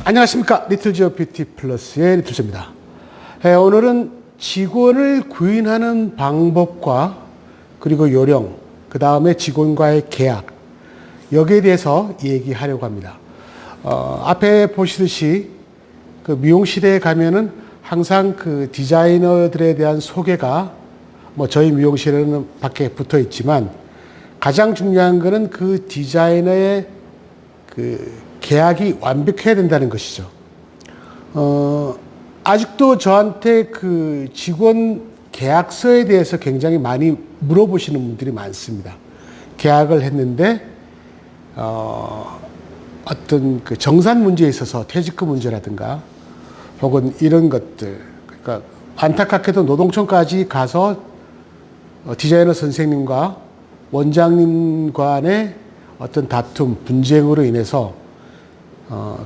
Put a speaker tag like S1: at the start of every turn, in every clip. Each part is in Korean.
S1: 안녕하십니까. 리틀지오PT 플러스의 리틀즈입니다. 오늘은 직원을 구인하는 방법과 그리고 요령, 그 다음에 직원과의 계약, 여기에 대해서 얘기하려고 합니다. 앞에 보시듯이 그 미용실에 가면은 항상 그 디자이너들에 대한 소개가 저희 미용실에는 밖에 붙어 있지만 가장 중요한 거는 그 디자이너의 그 계약이 완벽해야 된다는 것이죠. 아직도 저한테 그 직원 계약서에 대해서 굉장히 많이 물어보시는 분들이 많습니다. 계약을 했는데, 어떤 그 정산 문제에 있어서 퇴직금 문제라든가 혹은 이런 것들, 그러니까 안타깝게도 노동청까지 가서 디자이너 선생님과 원장님 간의 어떤 다툼, 분쟁으로 인해서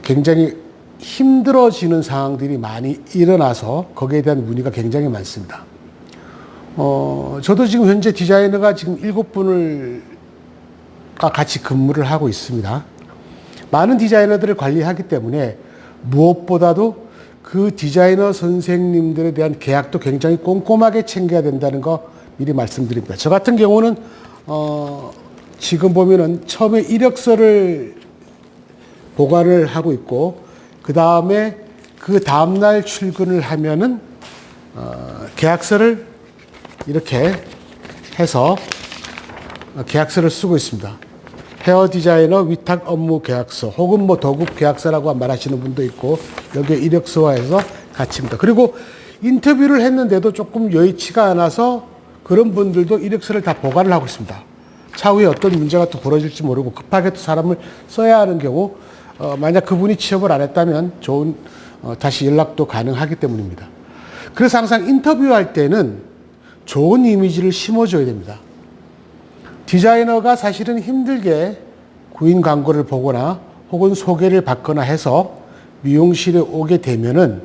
S1: 굉장히 힘들어지는 상황들이 많이 일어나서 거기에 대한 문의가 굉장히 많습니다. 저도 지금 현재 디자이너가 지금 7분을 같이 근무를 하고 있습니다. 많은 디자이너들을 관리하기 때문에 무엇보다도 그 디자이너 선생님들에 대한 계약도 굉장히 꼼꼼하게 챙겨야 된다는 거 미리 말씀드립니다. 저 같은 경우는 지금 보면은 처음에 이력서를 보관을 하고 있고, 그 다음에 그 다음날 출근을 하면은 계약서를 이렇게 해서 계약서를 쓰고 있습니다. 헤어 디자이너 위탁 업무 계약서 혹은 도급 계약서라고 말하시는 분도 있고, 여기에 이력서와 해서 같이입니다. 그리고 인터뷰를 했는데도 조금 여의치가 않아서 그런 분들도 이력서를 다 보관을 하고 있습니다. 차후에 어떤 문제가 또 벌어질지 모르고 급하게 또 사람을 써야 하는 경우, 만약 그분이 취업을 안 했다면 다시 연락도 가능하기 때문입니다. 그래서 항상 인터뷰할 때는 좋은 이미지를 심어줘야 됩니다. 디자이너가 사실은 힘들게 구인 광고를 보거나 혹은 소개를 받거나 해서 미용실에 오게 되면은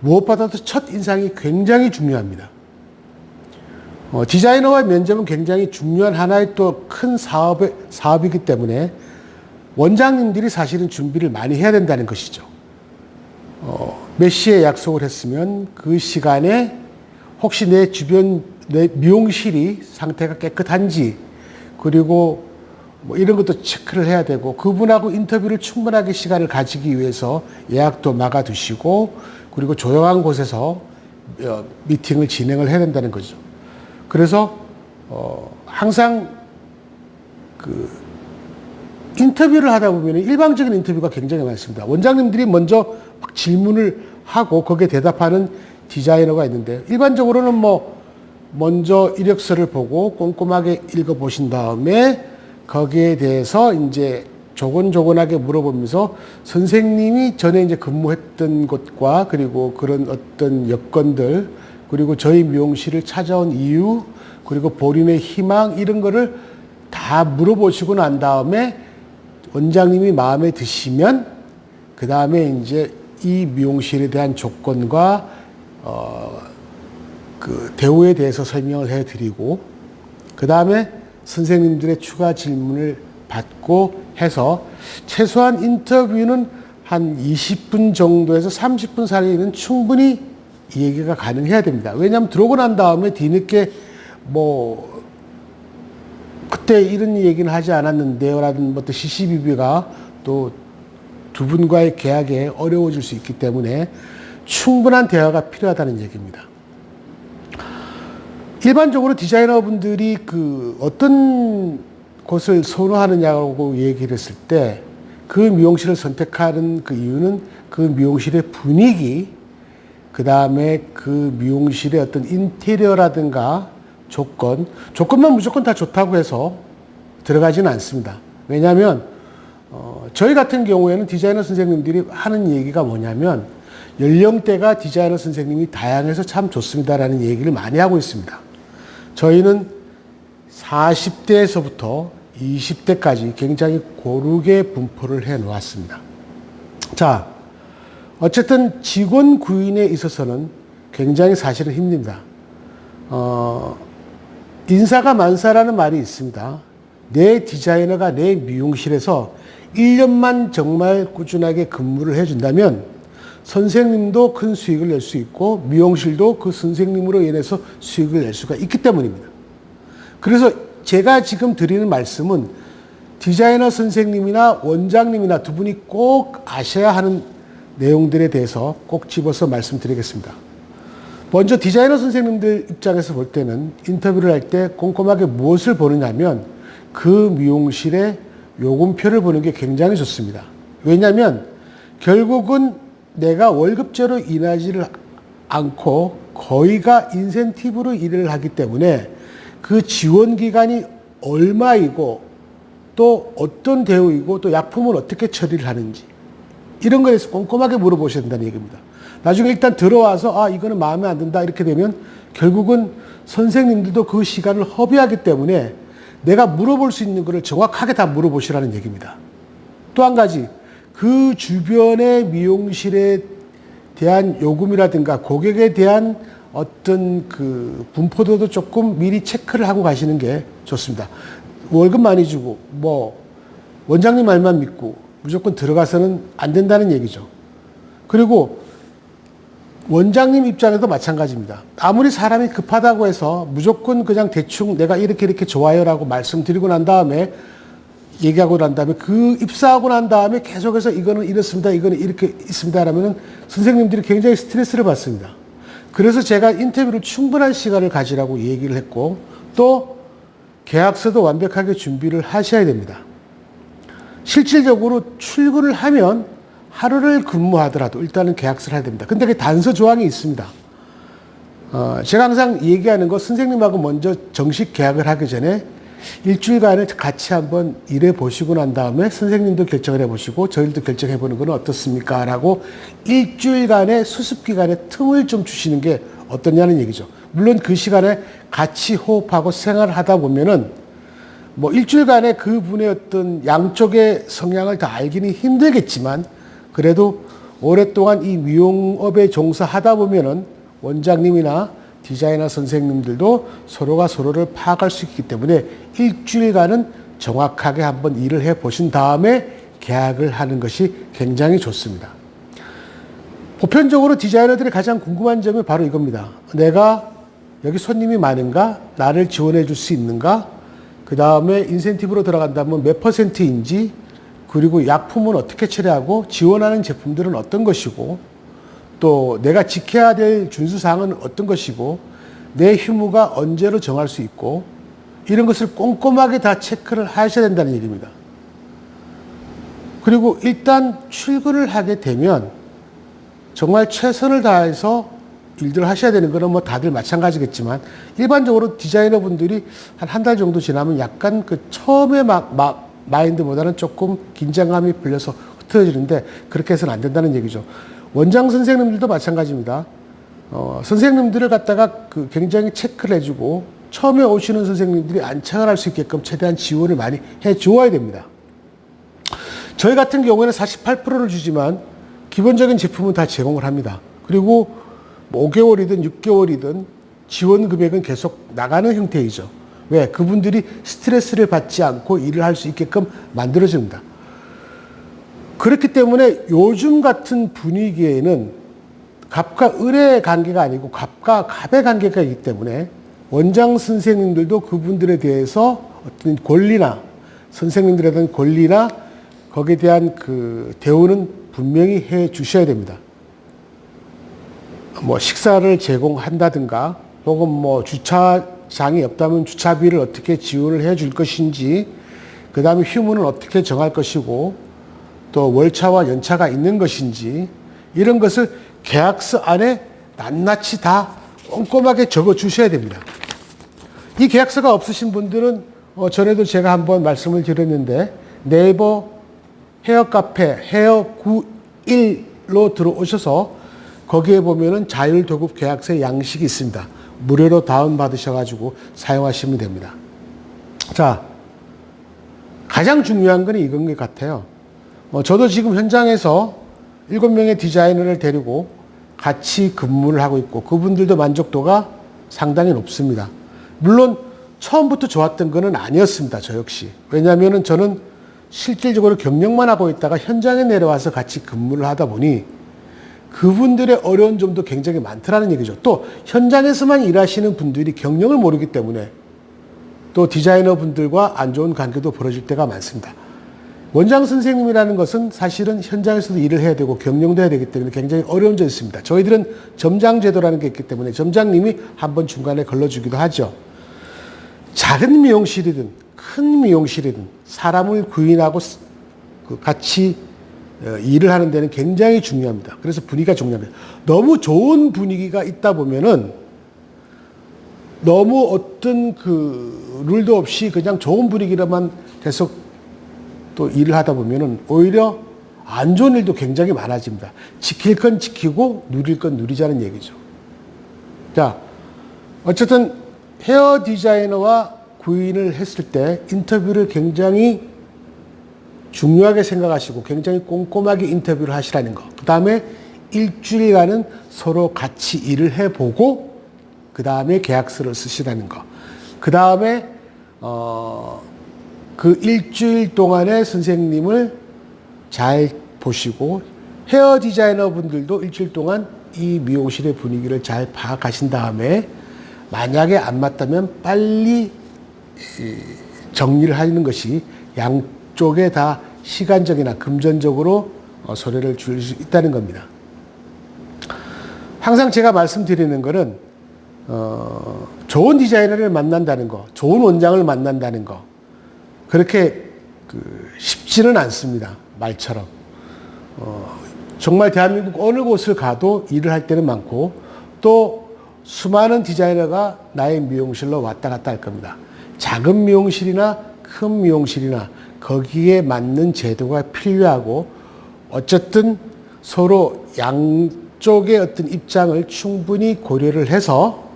S1: 무엇보다도 첫 인상이 굉장히 중요합니다. 디자이너와 면접은 굉장히 중요한 하나의 또 큰 사업이기 때문에 원장님들이 사실은 준비를 많이 해야 된다는 것이죠. 몇 시에 약속을 했으면 그 시간에 혹시 내 주변, 내 미용실이 상태가 깨끗한지, 그리고 이런 것도 체크를 해야 되고, 그분하고 인터뷰를 충분하게 시간을 가지기 위해서 예약도 막아두시고, 그리고 조용한 곳에서 미팅을 진행을 해야 된다는 거죠. 그래서 항상 그 인터뷰를 하다 보면 일방적인 인터뷰가 굉장히 많습니다. 원장님들이 먼저 막 질문을 하고 거기에 대답하는 디자이너가 있는데, 일반적으로는 먼저 이력서를 보고 꼼꼼하게 읽어보신 다음에 거기에 대해서 이제 조곤조곤하게 물어보면서 선생님이 전에 이제 근무했던 곳과 그리고 그런 어떤 여건들, 그리고 저희 미용실을 찾아온 이유, 그리고 본인의 희망, 이런 거를 다 물어보시고 난 다음에 원장님이 마음에 드시면 그 다음에 이제 이 미용실에 대한 조건과 그 대우에 대해서 설명을 해드리고, 그 다음에 선생님들의 추가 질문을 받고 해서 최소한 인터뷰는 한 20분 정도에서 30분 사이에는 충분히 이 얘기가 가능해야 됩니다. 왜냐하면 들어오고 난 다음에 뒤늦게 그때 이런 얘기는 하지 않았는데요 라는 어떤 시시비비가 또 두 분과의 계약에 어려워질 수 있기 때문에 충분한 대화가 필요하다는 얘기입니다. 일반적으로 디자이너분들이 그 어떤 곳을 선호하느냐고 얘기를 했을 때 그 미용실을 선택하는 그 이유는 그 미용실의 분위기, 그 다음에 그 미용실의 어떤 인테리어라든가 조건만 무조건 다 좋다고 해서 들어가지는 않습니다. 왜냐하면 저희 같은 경우에는 디자이너 선생님들이 하는 얘기가 뭐냐면 연령대가 디자이너 선생님이 다양해서 참 좋습니다라는 얘기를 많이 하고 있습니다. 저희는 40대에서부터 20대까지 굉장히 고르게 분포를 해 놓았습니다. 자, 어쨌든 직원 구인에 있어서는 굉장히 사실은 힘듭니다. 인사가 만사라는 말이 있습니다. 내 디자이너가 내 미용실에서 1년만 정말 꾸준하게 근무를 해준다면 선생님도 큰 수익을 낼 수 있고 미용실도 그 선생님으로 인해서 수익을 낼 수가 있기 때문입니다. 그래서 제가 지금 드리는 말씀은 디자이너 선생님이나 원장님이나 두 분이 꼭 아셔야 하는 내용들에 대해서 꼭 집어서 말씀드리겠습니다. 먼저 디자이너 선생님들 입장에서 볼 때는 인터뷰를 할 때 꼼꼼하게 무엇을 보느냐면 그 미용실의 요금표를 보는 게 굉장히 좋습니다. 왜냐하면 결국은 내가 월급제로 일하지를 않고 거의가 인센티브로 일을 하기 때문에 그 지원 기간이 얼마이고 또 어떤 대우이고 또 약품을 어떻게 처리를 하는지 이런 거에 대해서 꼼꼼하게 물어보셔야 된다는 얘기입니다. 나중에 일단 들어와서 이거는 마음에 안 든다 이렇게 되면 결국은 선생님들도 그 시간을 허비하기 때문에 내가 물어볼 수 있는 거를 정확하게 다 물어보시라는 얘기입니다. 또 한 가지, 그 주변의 미용실에 대한 요금이라든가 고객에 대한 어떤 그 분포도도 조금 미리 체크를 하고 가시는 게 좋습니다. 월급 많이 주고 원장님 말만 믿고 무조건 들어가서는 안 된다는 얘기죠. 그리고 원장님 입장에도 마찬가지입니다. 아무리 사람이 급하다고 해서 무조건 그냥 대충 내가 이렇게 좋아요라고 말씀드리고 난 다음에 얘기하고 난 다음에 그 입사하고 난 다음에 계속해서 이거는 이렇습니다. 이거는 이렇게 있습니다. 라면은 선생님들이 굉장히 스트레스를 받습니다. 그래서 제가 인터뷰를 충분한 시간을 가지라고 얘기를 했고 또 계약서도 완벽하게 준비를 하셔야 됩니다. 실질적으로 출근을 하면 하루를 근무하더라도 일단은 계약서를 해야 됩니다. 근데 그 단서 조항이 있습니다. 제가 항상 얘기하는 거 선생님하고 먼저 정식 계약을 하기 전에 일주일간을 같이 한번 일해 보시고 난 다음에 선생님도 결정을 해 보시고 저희도 결정해 보는 건 어떻습니까? 라고 일주일간의 수습 기간에 틈을 좀 주시는 게 어떠냐는 얘기죠. 물론 그 시간에 같이 호흡하고 생활을 하다 보면은 일주일간의 그분의 어떤 양쪽의 성향을 다 알기는 힘들겠지만 그래도 오랫동안 이 미용업에 종사하다 보면은 원장님이나 디자이너 선생님들도 서로가 서로를 파악할 수 있기 때문에 일주일간은 정확하게 한번 일을 해 보신 다음에 계약을 하는 것이 굉장히 좋습니다. 보편적으로 디자이너들이 가장 궁금한 점이 바로 이겁니다. 내가 여기 손님이 많은가? 나를 지원해 줄 수 있는가? 그 다음에 인센티브로 들어간다면 몇 %인지 그리고 약품은 어떻게 처리하고 지원하는 제품들은 어떤 것이고 또 내가 지켜야 될 준수사항은 어떤 것이고 내 휴무가 언제로 정할 수 있고 이런 것을 꼼꼼하게 다 체크를 하셔야 된다는 얘기입니다. 그리고 일단 출근을 하게 되면 정말 최선을 다해서 일들을 하셔야 되는 거는 다들 마찬가지겠지만 일반적으로 디자이너 분들이 한 달 정도 지나면 약간 그 처음에 마인드보다는 조금 긴장감이 풀려서 흐트러지는데 그렇게 해서는 안 된다는 얘기죠. 원장 선생님들도 마찬가지입니다. 선생님들을 갖다가 굉장히 체크를 해주고 처음에 오시는 선생님들이 안착을 할 수 있게끔 최대한 지원을 많이 해 주어야 됩니다. 저희 같은 경우에는 48%를 주지만 기본적인 제품은 다 제공을 합니다. 그리고 5개월이든 6개월이든 지원 금액은 계속 나가는 형태이죠. 왜? 그분들이 스트레스를 받지 않고 일을 할 수 있게끔 만들어집니다. 그렇기 때문에 요즘 같은 분위기에는 갑과 을의 관계가 아니고 갑과 갑의 관계가 있기 때문에 원장 선생님들도 그분들에 대해서 어떤 권리나 선생님들에 대한 권리나 거기에 대한 그 대우는 분명히 해 주셔야 됩니다. 식사를 제공한다든가 혹은 주차장이 없다면 주차비를 어떻게 지원을 해 줄 것인지 그 다음에 휴무는 어떻게 정할 것이고 또 월차와 연차가 있는 것인지 이런 것을 계약서 안에 낱낱이 다 꼼꼼하게 적어 주셔야 됩니다. 이 계약서가 없으신 분들은 전에도 제가 한번 말씀을 드렸는데 네이버 헤어 카페 헤어91로 들어오셔서 거기에 보면은 자율도급 계약서의 양식이 있습니다. 무료로 다운받으셔가지고 사용하시면 됩니다. 자, 가장 중요한 건 이건 것 같아요. 저도 지금 현장에서 7명의 디자이너를 데리고 같이 근무를 하고 있고 그분들도 만족도가 상당히 높습니다. 물론 처음부터 좋았던 거는 아니었습니다. 저 역시. 왜냐하면 저는 실질적으로 경력만 하고 있다가 현장에 내려와서 같이 근무를 하다 보니 그분들의 어려운 점도 굉장히 많더라는 얘기죠. 또 현장에서만 일하시는 분들이 경력을 모르기 때문에 또 디자이너 분들과 안 좋은 관계도 벌어질 때가 많습니다. 원장 선생님이라는 것은 사실은 현장에서도 일을 해야 되고 경영도 해야 되기 때문에 굉장히 어려운 점이 있습니다. 저희들은 점장 제도라는 게 있기 때문에 점장님이 한번 중간에 걸러주기도 하죠. 작은 미용실이든 큰 미용실이든 사람을 구인하고 같이 일을 하는 데는 굉장히 중요합니다. 그래서 분위기가 중요합니다. 너무 좋은 분위기가 있다 보면은 너무 어떤 그 룰도 없이 그냥 좋은 분위기로만 계속 또 일을 하다 보면은 오히려 안 좋은 일도 굉장히 많아집니다. 지킬 건 지키고 누릴 건 누리자는 얘기죠. 자, 어쨌든 헤어 디자이너와 구인을 했을 때 인터뷰를 굉장히 중요하게 생각하시고 굉장히 꼼꼼하게 인터뷰를 하시라는 거. 그 다음에 일주일간은 서로 같이 일을 해보고 그 다음에 계약서를 쓰시라는 거. 그 다음에 그 일주일 동안에 선생님을 잘 보시고 헤어 디자이너 분들도 일주일 동안 이 미용실의 분위기를 잘 파악하신 다음에 만약에 안 맞다면 빨리 정리를 하는 것이 양쪽에 다 시간적이나 금전적으로 손해를 줄 수 있다는 겁니다. 항상 제가 말씀드리는 것은 좋은 디자이너를 만난다는 거, 좋은 원장을 만난다는 거 그렇게 쉽지는 않습니다. 말처럼. 정말 대한민국 어느 곳을 가도 일을 할 때는 많고 또 수많은 디자이너가 나의 미용실로 왔다 갔다 할 겁니다. 작은 미용실이나 큰 미용실이나 거기에 맞는 제도가 필요하고 어쨌든 서로 양쪽의 어떤 입장을 충분히 고려를 해서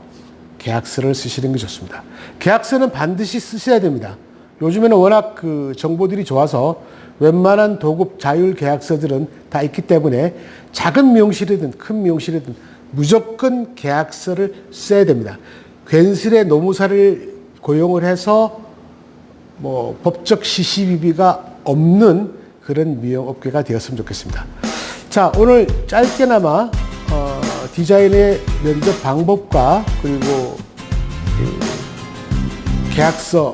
S1: 계약서를 쓰시는 게 좋습니다. 계약서는 반드시 쓰셔야 됩니다. 요즘에는 워낙 그 정보들이 좋아서 웬만한 도급 자율 계약서들은 다 있기 때문에 작은 미용실이든 큰 미용실이든 무조건 계약서를 써야 됩니다. 괜스레 노무사를 고용을 해서 뭐 법적 시시비비가 없는 그런 미용업계가 되었으면 좋겠습니다. 자, 오늘 짧게나마 디자인의 면접 방법과 그리고 계약서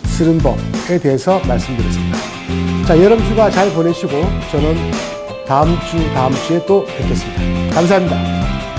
S1: 쓰는 법에 대해서 말씀드렸습니다. 자, 여름 휴가 잘 보내시고 저는 다음 주에 또 뵙겠습니다. 감사합니다.